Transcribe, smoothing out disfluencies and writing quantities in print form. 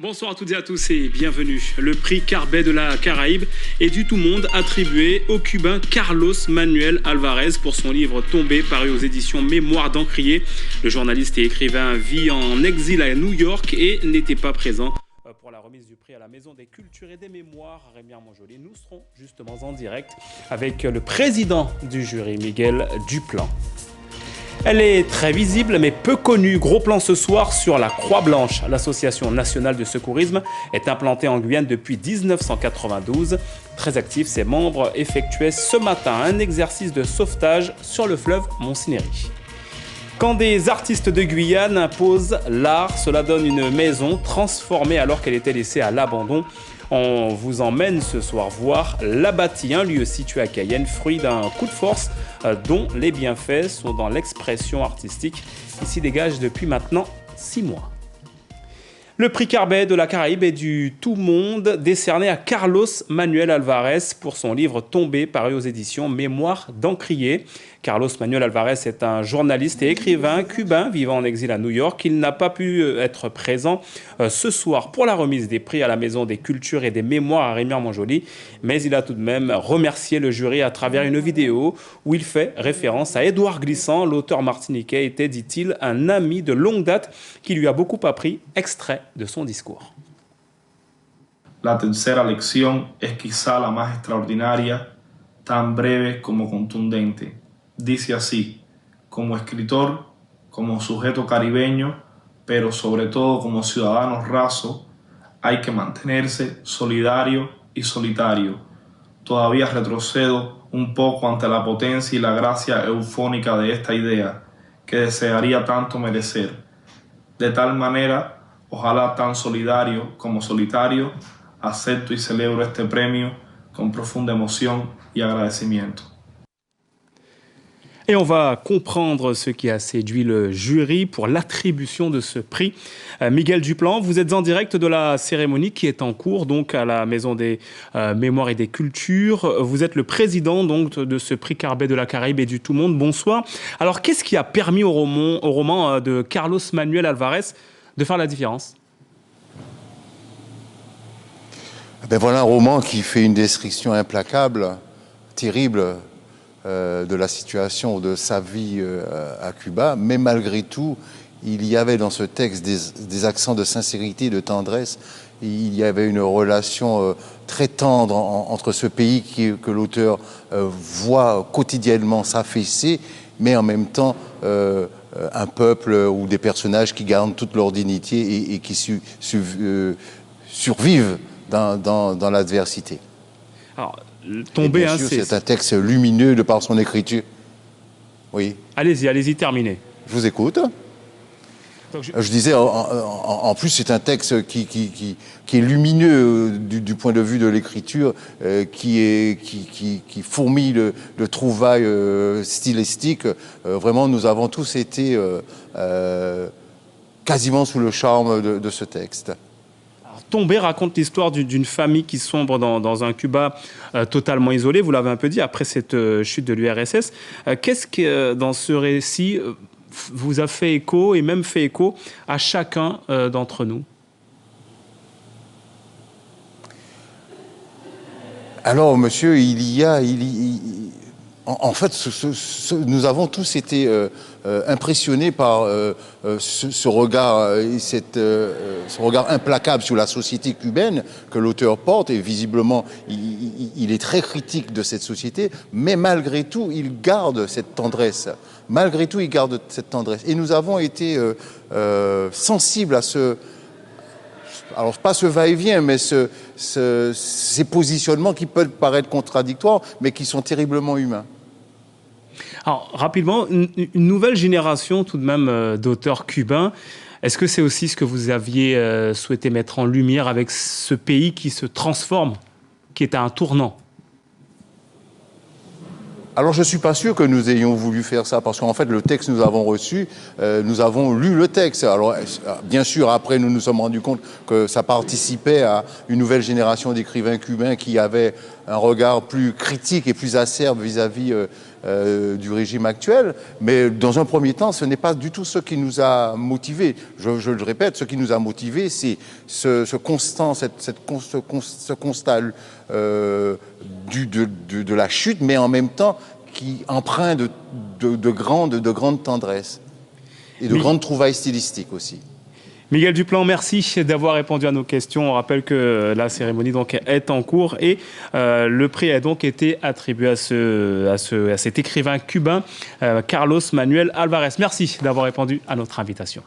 Bonsoir à toutes et à tous et bienvenue. Le prix Carbet de la Caraïbe est du tout monde attribué au Cubain Carlos Manuel Alvarez pour son livre Tombé, paru aux éditions Mémoires d'Encrier. Le journaliste et écrivain vit en exil à New York et n'était pas présent pour la remise du prix à la Maison des Cultures et des Mémoires, Rémi Armand-Joly. Nous serons justement en direct avec le président du jury, Miguel Duplan. Elle est très visible mais peu connue. Gros plan ce soir sur la Croix-Blanche. L'Association nationale de secourisme est implantée en Guyane depuis 1992. Très actifs, ses membres effectuaient ce matin un exercice de sauvetage sur le fleuve Montsinéry. Quand des artistes de Guyane imposent l'art, cela donne une maison transformée alors qu'elle était laissée à l'abandon. On vous emmène ce soir voir l'Abbati, un lieu situé à Cayenne, fruit d'un coup de force dont les bienfaits sont dans l'expression artistique qui s'y dégage depuis maintenant 6 mois. Le prix Carbet de la Caraïbe est du tout monde décerné à Carlos Manuel Alvarez pour son livre Tombé, paru aux éditions Mémoires d'Encrier. Carlos Manuel Alvarez est un journaliste et écrivain cubain vivant en exil à New York. Il n'a pas pu être présent ce soir pour la remise des prix à la Maison des Cultures et des Mémoires à Rémi Armand-Joly, mais il a tout de même remercié le jury à travers une vidéo où il fait référence à Édouard Glissant. L'auteur martiniquais était, dit-il, un ami de longue date qui lui a beaucoup appris. Extrait de son discours. La tercera lección es quizá la más extraordinaria, tan breve como contundente. Dice así: como escritor, como sujeto caribeño, pero sobre todo como ciudadano raso, hay que mantenerse solidario y solitario. Todavía retrocedo un poco ante la potencia y la gracia eufónica de esta idea, que desearía tanto merecer. De tal manera, ojalá tan solidario como solitario, acepto y celebro este premio con profunda emoción y agradecimiento. Et on va comprendre ce qui a séduit le jury pour l'attribution de ce prix. Miguel Duplan, vous êtes en direct de la cérémonie qui est en cours donc à la Maison des Mémoires et des Cultures. Vous êtes le président donc de ce prix Carbet de la Caraïbe et du tout monde. Bonsoir. Alors qu'est-ce qui a permis au roman de Carlos Manuel Alvarez de faire la différence? Ben voilà un roman qui fait une description implacable, terrible, de la situation, de sa vie à Cuba, mais malgré tout, il y avait dans ce texte des accents de sincérité, de tendresse. Il y avait une relation très tendre entre ce pays que l'auteur voit quotidiennement s'affaisser, mais en même temps un peuple ou des personnages qui gardent toute leur dignité et qui survivent dans l'adversité. Alors, Tombé, bien sûr, c'est un texte lumineux de par son écriture. Oui. Allez-y, terminez. Je vous écoute. Je disais, en plus, c'est un texte qui est lumineux du point de vue de l'écriture, qui fourmille de trouvailles stylistiques. Vraiment, nous avons tous été quasiment sous le charme de ce texte. Tombé raconte l'histoire d'une famille qui sombre dans un Cuba totalement isolé, vous l'avez un peu dit, après cette chute de l'URSS. Qu'est-ce que, dans ce récit, vous a fait écho, et même fait écho à chacun d'entre nous? Alors, monsieur, en fait, nous avons tous été impressionnés par ce regard, ce regard implacable sur la société cubaine que l'auteur porte, et visiblement, il est très critique de cette société, mais malgré tout, il garde cette tendresse. Malgré tout, il garde cette tendresse. Et nous avons été sensibles à alors pas ce va-et-vient, mais ces positionnements qui peuvent paraître contradictoires, mais qui sont terriblement humains. Alors, rapidement, une nouvelle génération tout de même d'auteurs cubains. Est-ce que c'est aussi ce que vous aviez souhaité mettre en lumière avec ce pays qui se transforme, qui est à un tournant? Alors je ne suis pas sûr que nous ayons voulu faire ça, parce qu'en fait le texte nous avons reçu, nous avons lu le texte. Alors bien sûr après nous nous sommes rendus compte que ça participait à une nouvelle génération d'écrivains cubains qui avaient un regard plus critique et plus acerbe vis-à-vis du régime actuel. Mais dans un premier temps, ce n'est pas du tout ce qui nous a motivés. Je le répète, ce qui nous a motivés, c'est ce constat de la chute, mais en même temps qui empreint de grande tendresse et de grandes trouvailles stylistiques aussi. Miguel Duplan, merci d'avoir répondu à nos questions. On rappelle que la cérémonie donc est en cours et le prix a donc été attribué à cet écrivain cubain, Carlos Manuel Alvarez. Merci d'avoir répondu à notre invitation.